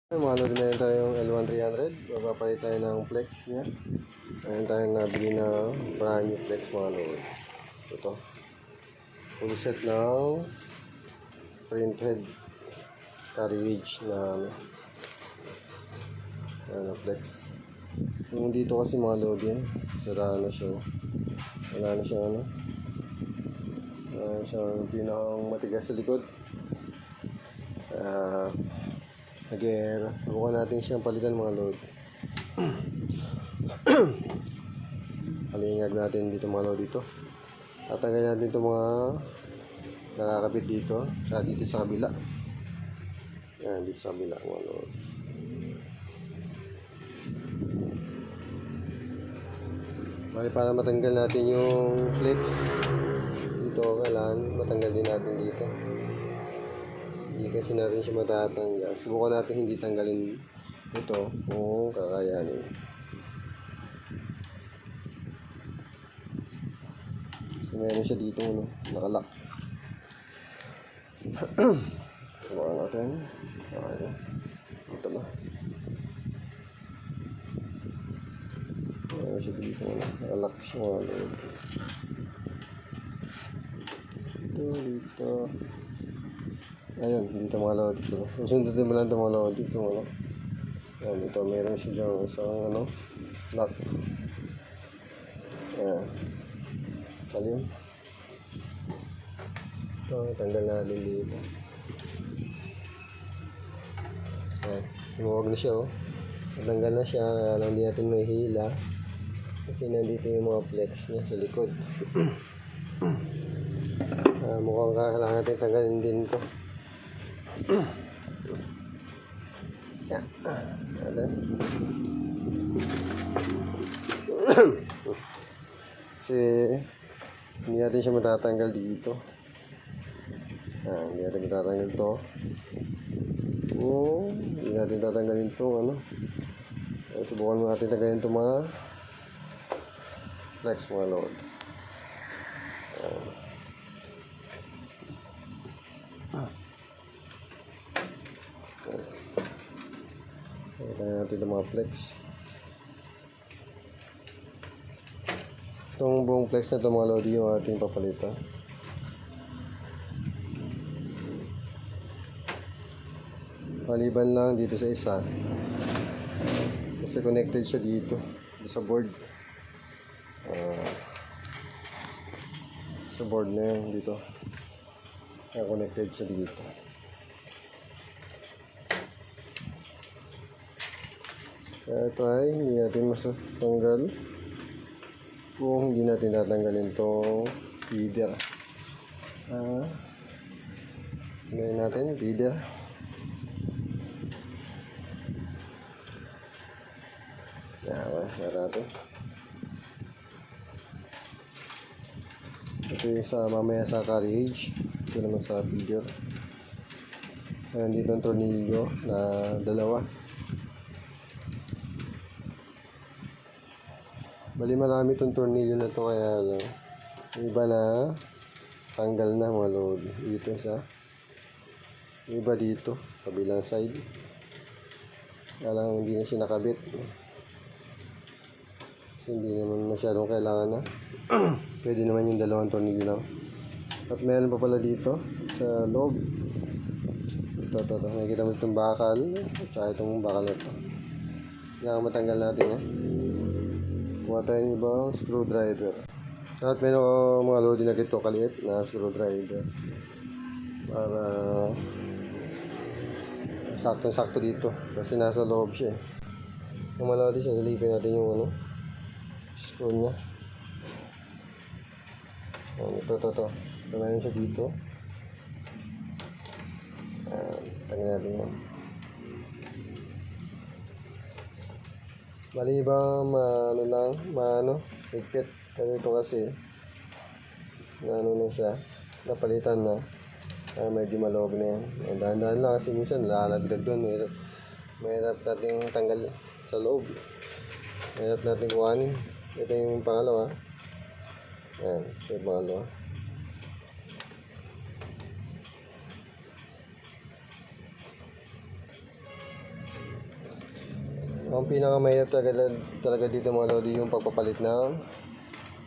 Mga load meron tayong L1300. Mapapalit tayo ng flex niya. Meron tayong nabili na brand new flex mga load. Ito. Full set ng printed carriage na flex. Yung dito kasi mga load yan. Sira na siya. Wala na siyang siyang pinakang matigas sa likod. Subukan natin siyang palitan mga load. Palingag natin dito mga load dito. Tatanggalin natin itong mga nakakapit dito. Dito sa kabila. Yan, dito sa kabila mga load. Para matanggal natin yung flex dito, kailangan matanggal din natin dito. Hindi kasi natin siya matatanggal. Subukan natin hindi tanggalin ito kung kakayanin. So meron siya dito nakalock. Subukan natin. Okay. Ito ba? Meron siya dito nakalock siya. Dito. Ayun, dito mga load dito. Susundutin mo lang ito mga load dito. Ayan, ito meron siya isang lock. Ayan. Kalim. Ito, tanggal natin dito. Ayan, humuwag na siya Natanggal na siya, kaya lang hindi natin may hila. Kasi nandito yung mga flex niya sa likod. Mukhang kailangan natin tanggalin din ito. Yan. Kasi hindi natin siya matatanggal dito. Hindi natin matatanggal ito. Hindi natin tatanggalin ito. Subukan mo natin tanggalin ito mga flex mga load. Tanggalin natin ito mga flex. Itong buong flex na ito mga load yung ating papalitan. Maliban lang dito sa isa. Kasi connected siya dito sa board. Sa board na yun dito. Kaya connected siya dito. Kaya ito ay hindi natin masatanggal kung hindi natin tatanggalin itong feeder. Tanggalin natin yung feeder. Natin. Ito yung sa mamaya sa carriage. Ito naman sa feeder. Dito ang tornilyo na dalawa. Bali marami itong tornilyo na ito, kaya yung iba na tanggal na mga load. Dito yung iba dito kabilang side, kaya lang hindi na siya nakabit kasi hindi naman masyadong kailangan na. Pwede naman yung dalawang tornilyo lang. At meron pa pala dito sa loob. Ito. Nakikita mo itong bakal at saka itong bakal na ito. Kailangan matanggal natin kuha tayo ng ibang screwdriver. At meron mga loading na ito kaliit na screwdriver para sakto dito kasi nasa loob siya yung mga loading siya, silipin natin yung screw nya. Ito meron siya dito. Tanggalin natin yan. Mali ba higpit. Ganito kasi na siya, napalitan na. Medyo maloob na yan. Dahan-dahan lang kasi minsan lalagdag doon. Mahirap natin tanggal sa loob. Mahirap natin kuhanin. Ito yung pangalawa. Yan, ito yung pangalawa. Ang pinakamahirap talaga dito mga lodi yung pagpapalit ng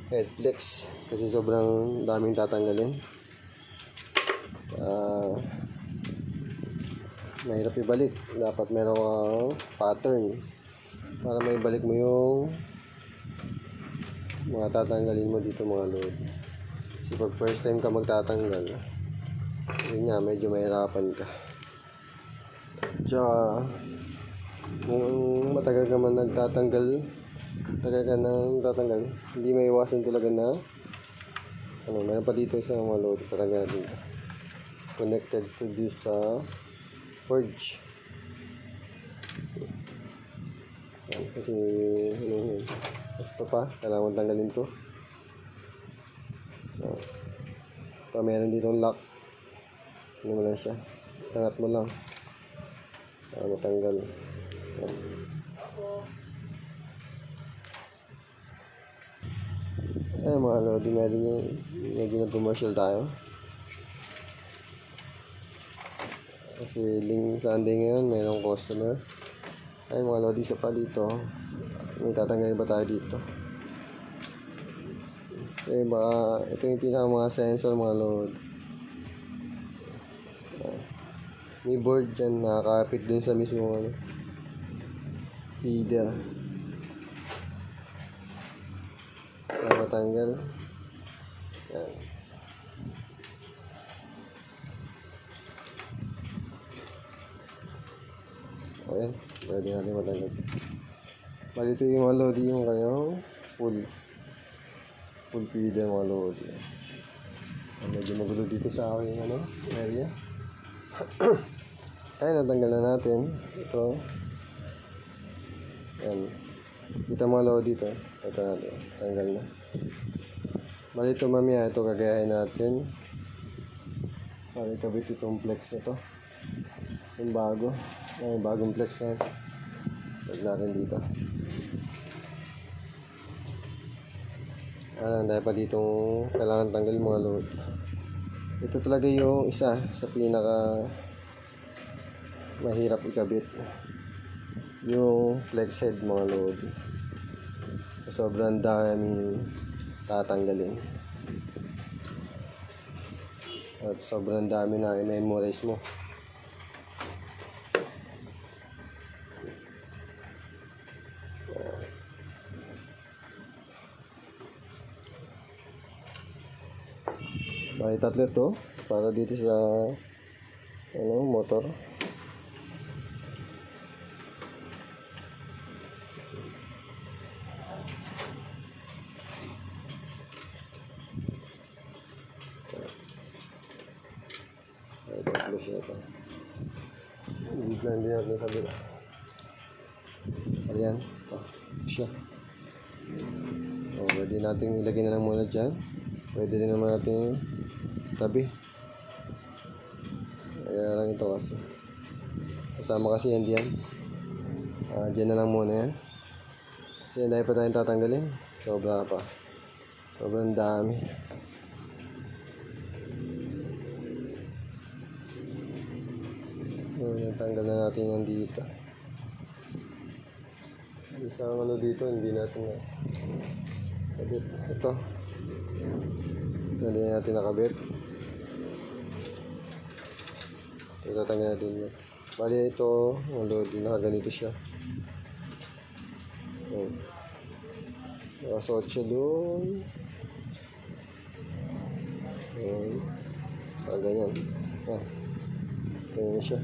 head flex. Kasi sobrang daming tatanggalin. Mahirap ibalik. Dapat meron kang pattern para may balik mo yung mga tatanggalin mo dito mga lodi. Kasi pag first time ka magtatanggal, yun nga, medyo mahirapan ka. Tsaka kung matagal ka man nagtatanggal, tagal ka nang tatanggal, hindi may iwasan talaga na meron pa dito sa mga load talaga dito connected to this forge. Kasi basta pa kailangan tanggalin to. Ito meron ditong lock, mo lang siya, tangat mo lang para matanggal. Mga lodi, medyo nag-commercial tayo. Kasi Sunday ngayon, mayroong customer. Mga lodi, isa pa dito. May tatanggalin ba tayo dito? Baka ito yung pinaka mga sensor mga lodi. May board dyan, nakakapit dun sa mismo feeder. Para matanggal. Yan. Ayan, pwede natin matanggal. Bali ito yung mga lodi, yung kanyang full feeder mga lodi. Medyo magulo dito sa aking area. Ayan, natanggal na natin. Ito. Ayan. Kita mga lodi dito. Ito natin. Tanggal na. Bali ito mamaya. Ito gagayahin natin. Para ikabit itong flex na to. Yung bago. Yung bagong flex na. Tag natin dito. Dahil pa ditong kailangan tanggal mga lodi. Ito talaga yung isa sa pinaka mahirap ikabit. Yung flex head mga lodi. Sobrang dami tatanggalin. At sobrang dami na i-memorize mo. May tatlo to para dito sa motor. Ay, tatlo siya ito. Hindi lang din natin sabi. Ayan. Ito siya. Pwede natin ilagay na lang muna dyan. Pwede din naman natin tabi. Kaya lang ito kasi kasama kasi yan diyan. Dyan na lang muna yan. Kasi dahil pa tayong tatanggalin. Sobra pa. Sobrang dami. Tanggal na natin yan dito. Isang dito, hindi natin na kabit. Ito. Hindi natin nakabit. Tatanggal natin yun. Bali ito, nakaganito siya. Nakasuot siya doon. Ganyan. Ganyan siya.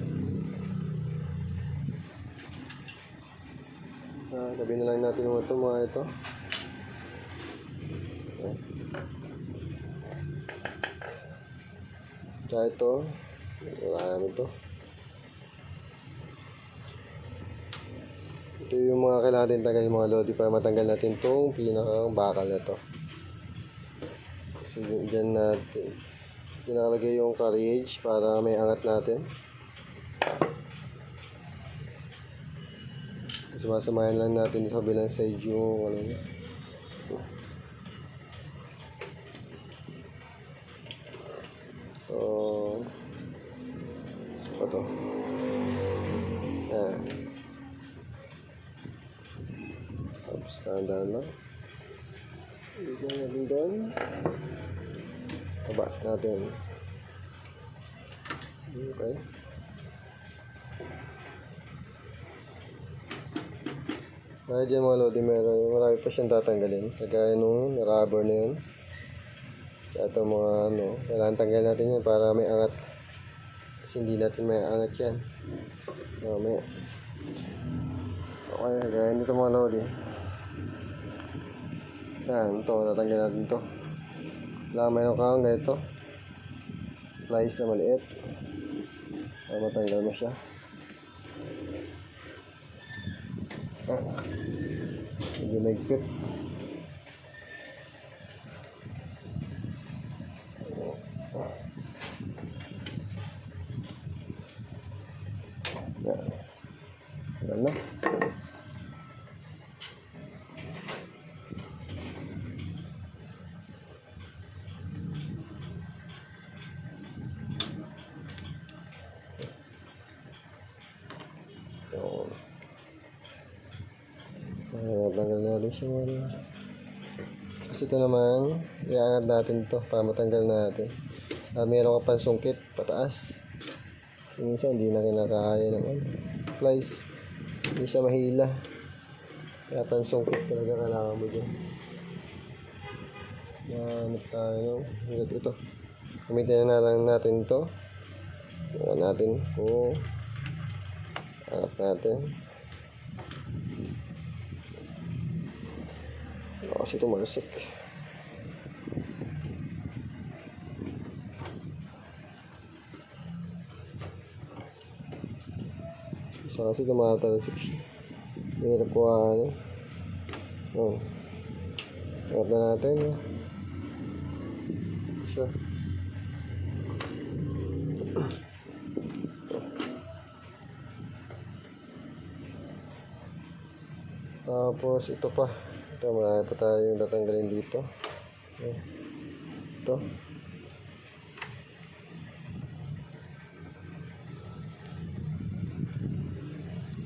Tabi na lang natin mga ito. Tsaka ito. Marami ito. Ito yung mga kailangan natin tanggalin mga lodi para matanggal natin itong pinakang bakal na ito. Kasi dyan natin nakalagay yung carriage para may angat natin. Sumasamayan lang natin sa kabilang side yung ito. Tandaan lang. Ilagay natin doon. Taba natin. Okay. Dahil dyan mga lodi, marami pa siyang tatanggalin. Kagaya nung rubber na yun. Kaya ito mga kailangan tanggalin natin yan para may angat. Kasi hindi natin may angat yan. Mamaya. Okay, kagaya nito mga lodi. Yan, ito, tatanggalin natin ito. Kailangan mayroon kang ganito. Slice na maliit. Para matanggal mo siya. Medyo magpit. Yan. Yan na. Tanggal natin siya muna. Kasi ito naman, iangat natin ito para matanggal natin. Meron ka pang sungkit pataas. Kasi minsan hindi na kinakaya naman. Flies. Hindi siya mahila. Kaya pang sungkit talaga kailangan mo dyan. Hanap tayo. Ito. Gamitin na lang natin ito. Bukan natin. Hanap natin. Kasi tumalsik. Kasi tumatalsik siya. Hirap ko Hirap na natin. Siya. Tapos ito pa. Ito, marami pa tayong tatanggalin dito. Ito.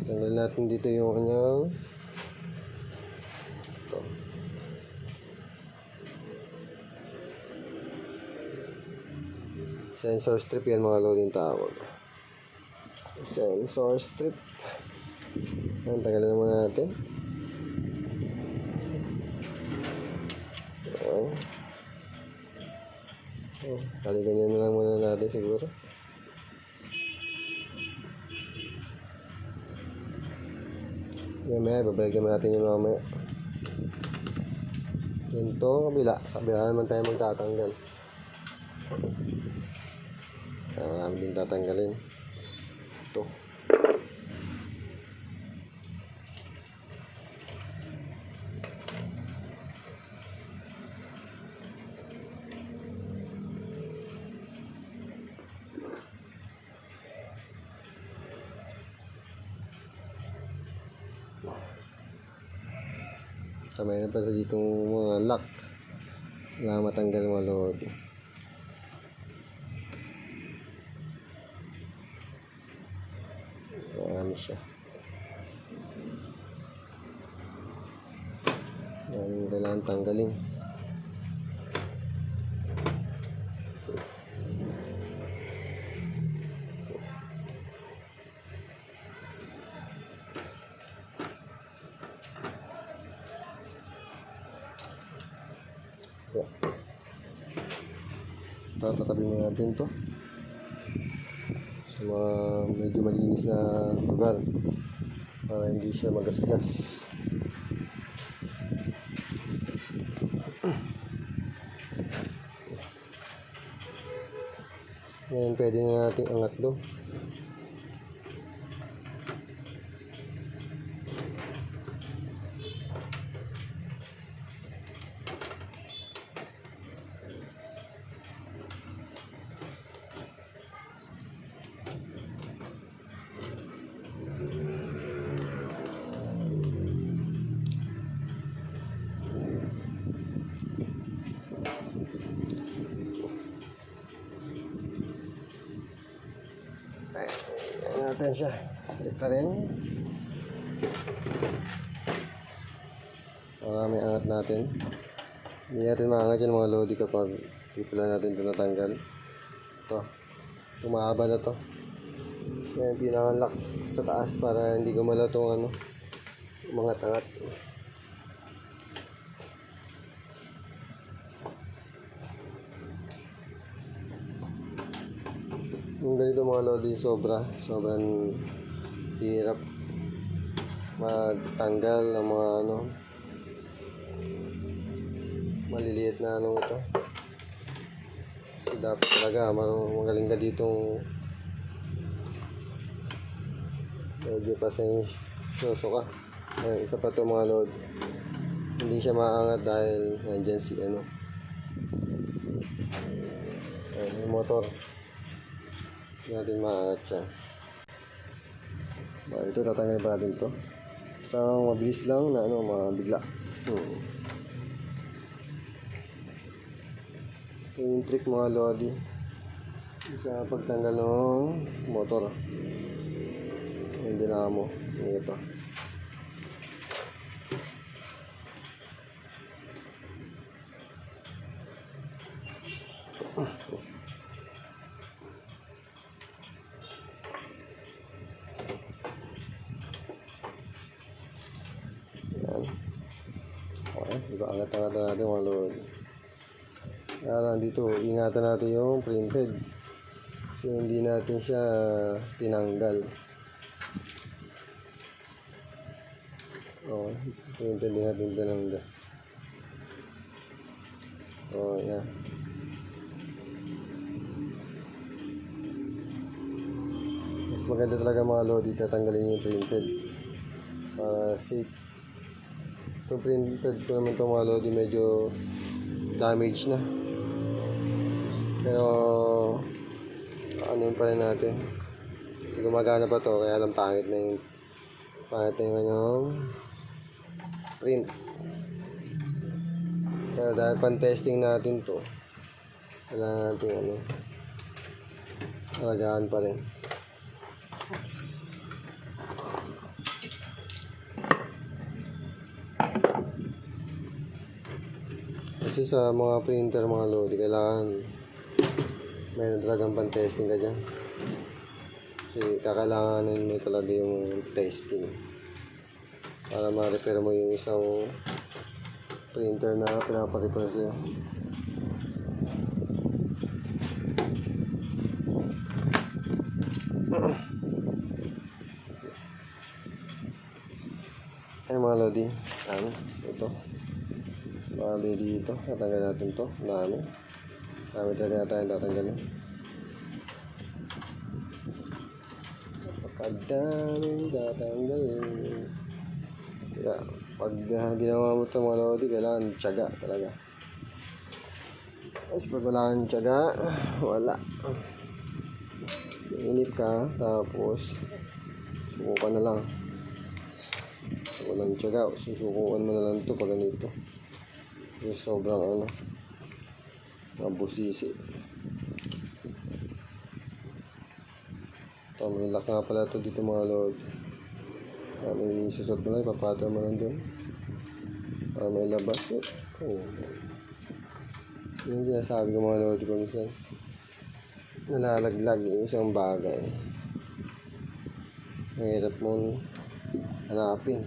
Tanggal natin dito yung kanyang ito. Sensor strip yan mga loading tawag. Sensor strip. Yan, tanggalin naman natin. Kaliganyan na lang muna natin siguro. Mamaya, babalikan natin yung mamaya. Ganito, kabila. Sa kabila naman tayo magtatanggal. Marami din tatanggalin. Ito. Kamay na pa sa ditong mga lock. Kailangan matanggal mga load. Marami siya. Yan kailangan tanggalin. Tatatabi na natin to sa mga medyo malinis na lugar para hindi siya magasgas. Ngayon pwede na natin angat doon. Natin siya. Balik na rin. Para may angat natin. Hindi natin maangat yan mga lodi kapag di pala natin ito natanggal. Ito. Tumahaba na to. Yan, pinaka-lock sa taas para hindi gumalaw itong ano, umangat-angat. Yung ganito mga lodi, sobrang hirap magtanggal ng mga ano, maliliit na ano ito. Kasi dapat talaga magaling ka ditong medyo pasensyoso ka. Ayan, isa pa ito mga lodi, hindi siya maangat dahil nandyan si ano, ayan, yung motor. Hindi natin maangat siya. Ito tatanggalin pa natin ito. Isang mabilis lang na ano, mabigla. Yung trick mga lodi sa pagtanggal ng motor, yung dinamo ito. Yan. Okay, diba angat-angat natin mga lodi. Kaya lang dito, ingatan natin yung printed kasi hindi natin siya tinanggal. Oh, printed din natin tinanggal. Oh, yan. Mas maganda talaga mga lodi, tatanggalin yung printed para safe. Itong printed ko naman itong mga lodi, medyo damage na. Pero ano pa rin natin. Kasi gumagana pa to, kaya lang pangit na yung kanyang print. Pero dahil pan-testing natin to, kailangan natin ano, alagaan pa rin. Kasi sa mga printer mga lodi, kailangan may talagang pan-testing ka dyan. Kasi kakailanganin mo talaga yung testing para ma-repair mo yung isang printer na pinapa-repair sa'yo. Ay mga lodi, ito bali dito, tatanggal natin to. Dami talaga tayong tatanggalin. Napakadaming tatanggalin. Kaya pag ginawa mo ito mga lodi, kailangan tiyaga talaga. Kasi pag wala kang tiyaga, wala. Inip ka, tapos subukan na lang. Walang tiyaga, susukuan mo na lang ito pag ganito. Kasi sobrang ano, mabusisi. Ito, may lock nga pala ito dito mga lord. Ano yung isusot mo lang, ipapatay mo lang dun para may labas. Oh. Yung sinasabi ko mga lord ko minsan, nalalaglag yung isang bagay. Mahirap mong hanapin.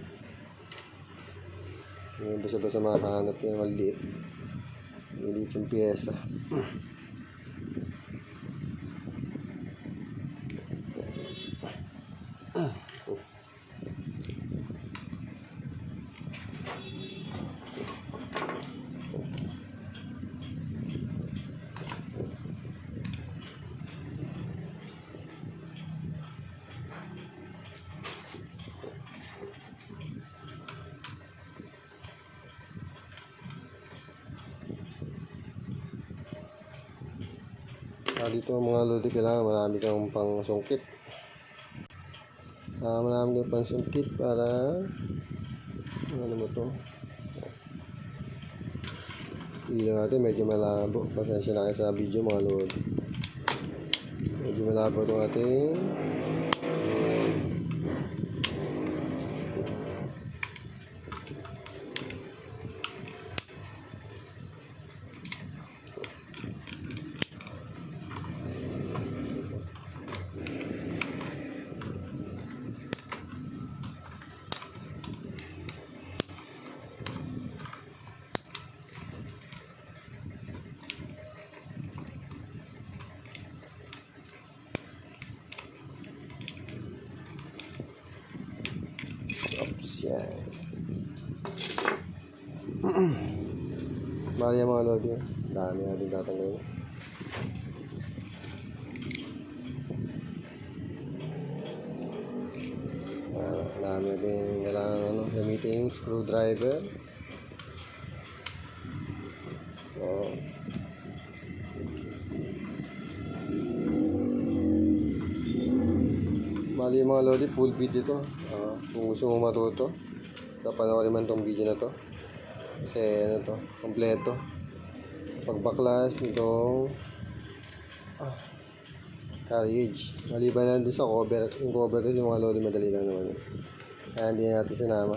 Yung basta-basta makahanap yan, maliit. Maliit yung pyesa. Dito mga lodi, kailangan marami kang pang sungkit. Marami kang pang sungkit para ano mo to. Video natin medyo malabo. Pasensya na kayo sa video mga lodi. Medyo malabo itong ating Yan. Bali yung mga load yun. Dami natin tatanggalin. Dami natin kailangan gamitin yung screwdriver. So, bali yung mga lodi, full video ito. Kung gusto mo matuto, panoorin man tong video na to. Kasi ano to, kompleto. Pagbaklas itong carriage. Maliban na doon sa cover. Yung cover kasi yung mga lodi madali lang naman. Kaya hindi natin sinama.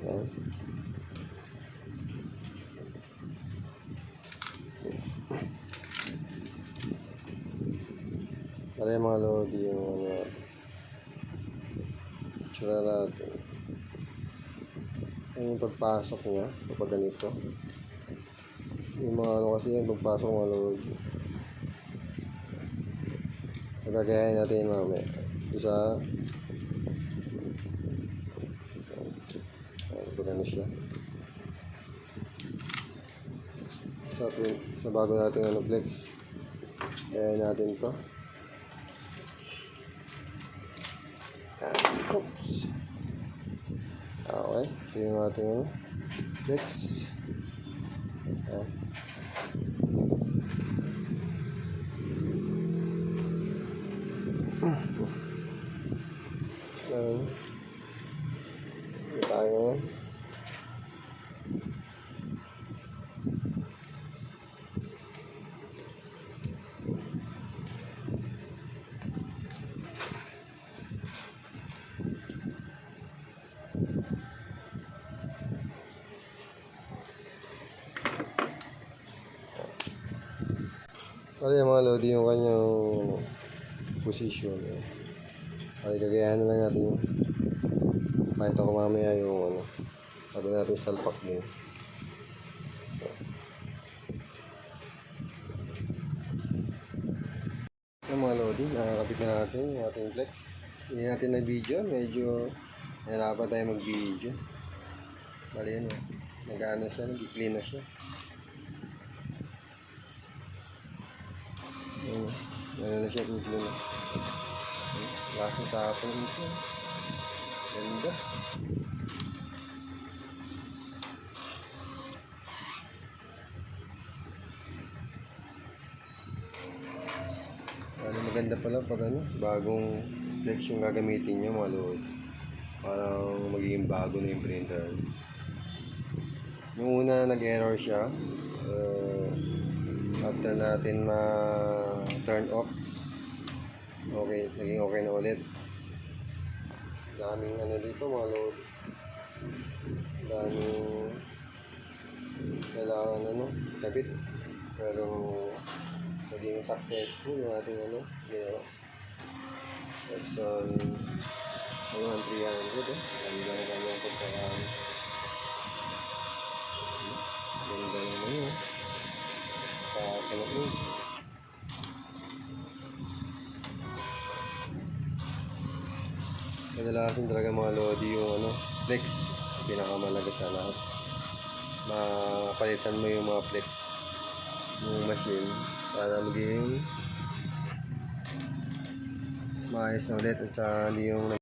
Yan. Para yung mga lodi yung tsura natin. Yung pagpasok niya kapag ganito. Yung mga kasi yung pagpasok mga lodi. Pagkagayahin natin mamaya. Isa. Pagkano siya. Sa bago natin flex. Gayahin natin to. Oops. Okay, ito yung ating flex. Ito tayo. Ano yung mga lodi yung kanyang position. Ay, gagayahan na lang natin yung pakita ko mamaya yung sabi natin salpak din. Yung mga lodi, nakakabit na natin yung ating flex. Hindi natin na video, medyo nahirapan tayo mag video. Bali yan nag-ano siya, nag-clean na siya. Ano na siya kung na. Lasang tapon ito. Ganda. Maganda pala pag bagong flex yung gagamitin nyo mga lord. Parang magiging bago na yung printer. Yung una nag-error siya. After natin ma-turn off, okay, naging okay na ulit. Daming dito mga lord. Daming kailangan kabit. Pero naging successful yung ating ginawa. Epson 1300 Ganda na kami ang pagkakaan. Ganda naman yun. Kadalasan talaga mga lodi yung flex, pinakamalaga sa lahat. Mapalitan mo yung mga flex yung machine para maging maayos na ulit at saka hindi yung